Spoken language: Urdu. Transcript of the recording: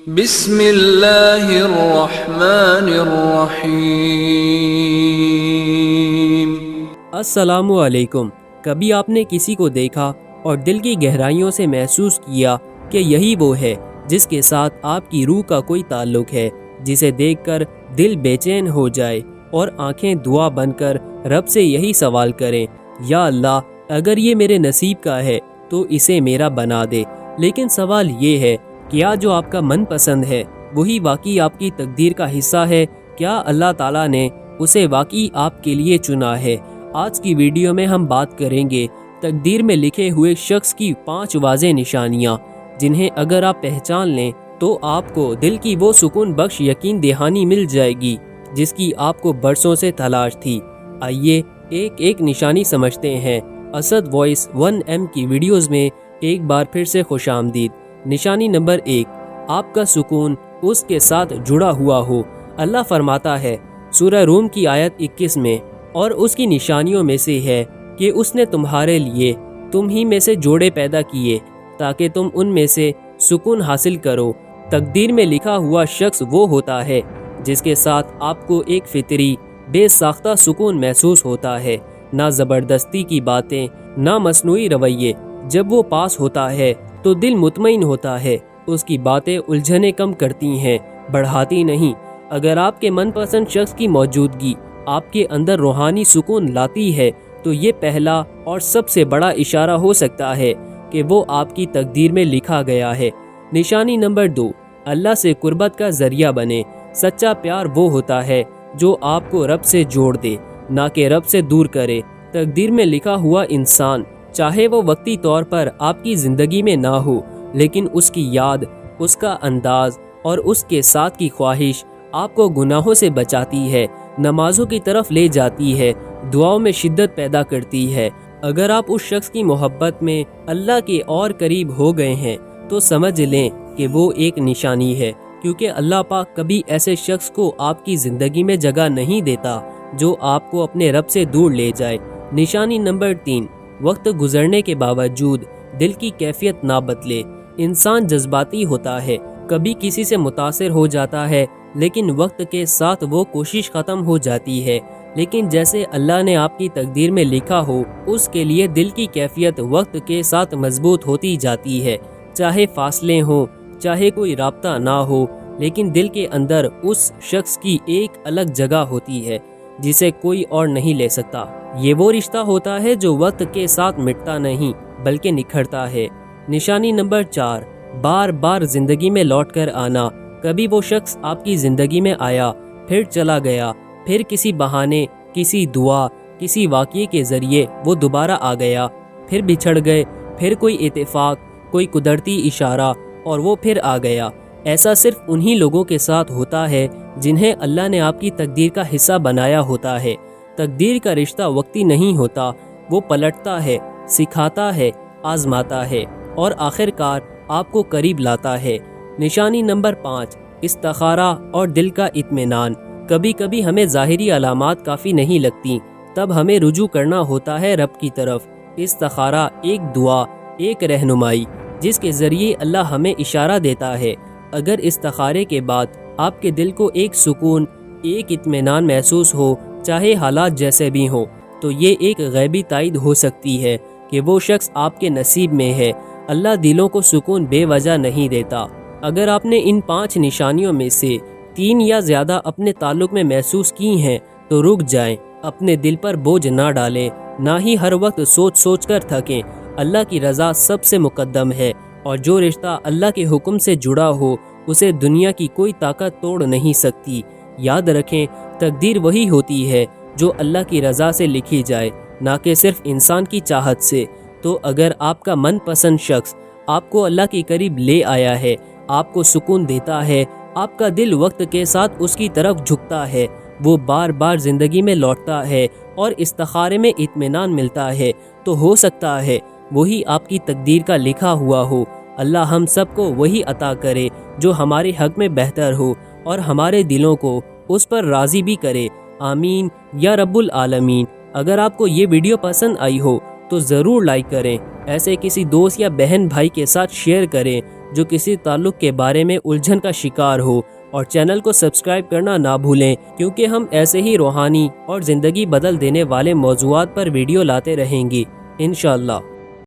بسم اللہ الرحمن الرحیم۔ السلام علیکم۔ کبھی آپ نے کسی کو دیکھا اور دل کی گہرائیوں سے محسوس کیا کہ یہی وہ ہے جس کے ساتھ آپ کی روح کا کوئی تعلق ہے، جسے دیکھ کر دل بے چین ہو جائے اور آنکھیں دعا بن کر رب سے یہی سوال کریں، یا اللہ اگر یہ میرے نصیب کا ہے تو اسے میرا بنا دے۔ لیکن سوال یہ ہے، کیا جو آپ کا من پسند ہے وہی واقعی آپ کی تقدیر کا حصہ ہے؟ کیا اللہ تعالیٰ نے اسے واقعی آپ کے لیے چنا ہے؟ آج کی ویڈیو میں ہم بات کریں گے تقدیر میں لکھے ہوئے شخص کی 5 واضح نشانیاں، جنہیں اگر آپ پہچان لیں تو آپ کو دل کی وہ سکون بخش یقین دہانی مل جائے گی جس کی آپ کو برسوں سے تلاش تھی۔ آئیے ایک ایک نشانی سمجھتے ہیں۔ اسد وائس 1M کی ویڈیوز میں ایک بار پھر سے خوش آمدید۔ نشانی نمبر 1، آپ کا سکون اس کے ساتھ جڑا ہوا ہو۔ اللہ فرماتا ہے سورہ روم کی آیت 21 میں، اور اس کی نشانیوں میں سے ہے کہ اس نے تمہارے لیے تم ہی میں سے جوڑے پیدا کیے تاکہ تم ان میں سے سکون حاصل کرو۔ تقدیر میں لکھا ہوا شخص وہ ہوتا ہے جس کے ساتھ آپ کو ایک فطری بے ساختہ سکون محسوس ہوتا ہے، نہ زبردستی کی باتیں، نہ مصنوعی رویے۔ جب وہ پاس ہوتا ہے تو دل مطمئن ہوتا ہے، اس کی باتیں الجھنیں کم کرتی ہیں، بڑھاتی نہیں۔ اگر آپ کے من پسند شخص کی موجودگی آپ کے اندر روحانی سکون لاتی ہے تو یہ پہلا اور سب سے بڑا اشارہ ہو سکتا ہے کہ وہ آپ کی تقدیر میں لکھا گیا ہے۔ نشانی نمبر 2، اللہ سے قربت کا ذریعہ بنے۔ سچا پیار وہ ہوتا ہے جو آپ کو رب سے جوڑ دے، نہ کہ رب سے دور کرے۔ تقدیر میں لکھا ہوا انسان، چاہے وہ وقتی طور پر آپ کی زندگی میں نہ ہو، لیکن اس کی یاد، اس کا انداز اور اس کے ساتھ کی خواہش آپ کو گناہوں سے بچاتی ہے، نمازوں کی طرف لے جاتی ہے، دعاؤں میں شدت پیدا کرتی ہے۔ اگر آپ اس شخص کی محبت میں اللہ کے اور قریب ہو گئے ہیں تو سمجھ لیں کہ وہ ایک نشانی ہے، کیونکہ اللہ پاک کبھی ایسے شخص کو آپ کی زندگی میں جگہ نہیں دیتا جو آپ کو اپنے رب سے دور لے جائے۔ نشانی نمبر 3، وقت گزرنے کے باوجود دل کی کیفیت نہ بدلے۔ انسان جذباتی ہوتا ہے، کبھی کسی سے متاثر ہو جاتا ہے، لیکن وقت کے ساتھ وہ کوشش ختم ہو جاتی ہے۔ لیکن جیسے اللہ نے آپ کی تقدیر میں لکھا ہو، اس کے لیے دل کی کیفیت وقت کے ساتھ مضبوط ہوتی جاتی ہے۔ چاہے فاصلے ہوں، چاہے کوئی رابطہ نہ ہو، لیکن دل کے اندر اس شخص کی ایک الگ جگہ ہوتی ہے جسے کوئی اور نہیں لے سکتا۔ یہ وہ رشتہ ہوتا ہے جو وقت کے ساتھ مٹتا نہیں بلکہ نکھرتا ہے۔ نشانی نمبر 4، بار بار زندگی میں لوٹ کر آنا۔ کبھی وہ شخص آپ کی زندگی میں آیا، پھر چلا گیا، پھر کسی بہانے، کسی دعا، کسی واقعے کے ذریعے وہ دوبارہ آ گیا، پھر بچھڑ گئے، پھر کوئی اتفاق، کوئی قدرتی اشارہ اور وہ پھر آ گیا۔ ایسا صرف انہی لوگوں کے ساتھ ہوتا ہے جنہیں اللہ نے آپ کی تقدیر کا حصہ بنایا ہوتا ہے۔ تقدیر کا رشتہ وقتی نہیں ہوتا، وہ پلٹتا ہے، سکھاتا ہے، آزماتا ہے اور آخر کار آپ کو قریب لاتا ہے۔ نشانی نمبر 5، استخارہ اور دل کا اطمینان۔ کبھی کبھی ہمیں ظاہری علامات کافی نہیں لگتی، تب ہمیں رجوع کرنا ہوتا ہے رب کی طرف۔ استخارہ ایک دعا، ایک رہنمائی جس کے ذریعے اللہ ہمیں اشارہ دیتا ہے۔ اگر استخارے کے بعد آپ کے دل کو ایک سکون، ایک اطمینان محسوس ہو، چاہے حالات جیسے بھی ہوں، تو یہ ایک غیبی تائید ہو سکتی ہے کہ وہ شخص آپ کے نصیب میں ہے۔ اللہ دلوں کو سکون بے وجہ نہیں دیتا۔ اگر آپ نے ان 5 نشانیوں میں سے 3 یا زیادہ اپنے تعلق میں محسوس کی ہیں تو رک جائیں، اپنے دل پر بوجھ نہ ڈالیں، نہ ہی ہر وقت سوچ سوچ کر تھکیں۔ اللہ کی رضا سب سے مقدم ہے، اور جو رشتہ اللہ کے حکم سے جڑا ہو اسے دنیا کی کوئی طاقت توڑ نہیں سکتی۔ یاد رکھیں، تقدیر وہی ہوتی ہے جو اللہ کی رضا سے لکھی جائے، نہ کہ صرف انسان کی چاہت سے۔ تو اگر آپ کا من پسند شخص آپ کو اللہ کے قریب لے آیا ہے، آپ کو سکون دیتا ہے، آپ کا دل وقت کے ساتھ اس کی طرف جھکتا ہے، وہ بار بار زندگی میں لوٹتا ہے اور استخارے میں اطمینان ملتا ہے، تو ہو سکتا ہے وہی آپ کی تقدیر کا لکھا ہوا ہو۔ اللہ ہم سب کو وہی عطا کرے جو ہمارے حق میں بہتر ہو اور ہمارے دلوں کو اس پر راضی بھی کرے۔ آمین یا رب العالمین۔ اگر آپ کو یہ ویڈیو پسند آئی ہو تو ضرور لائک کریں، ایسے کسی دوست یا بہن بھائی کے ساتھ شیئر کریں جو کسی تعلق کے بارے میں الجھن کا شکار ہو، اور چینل کو سبسکرائب کرنا نہ بھولیں، کیونکہ ہم ایسے ہی روحانی اور زندگی بدل دینے والے موضوعات پر ویڈیو لاتے رہیں گے انشاءاللہ۔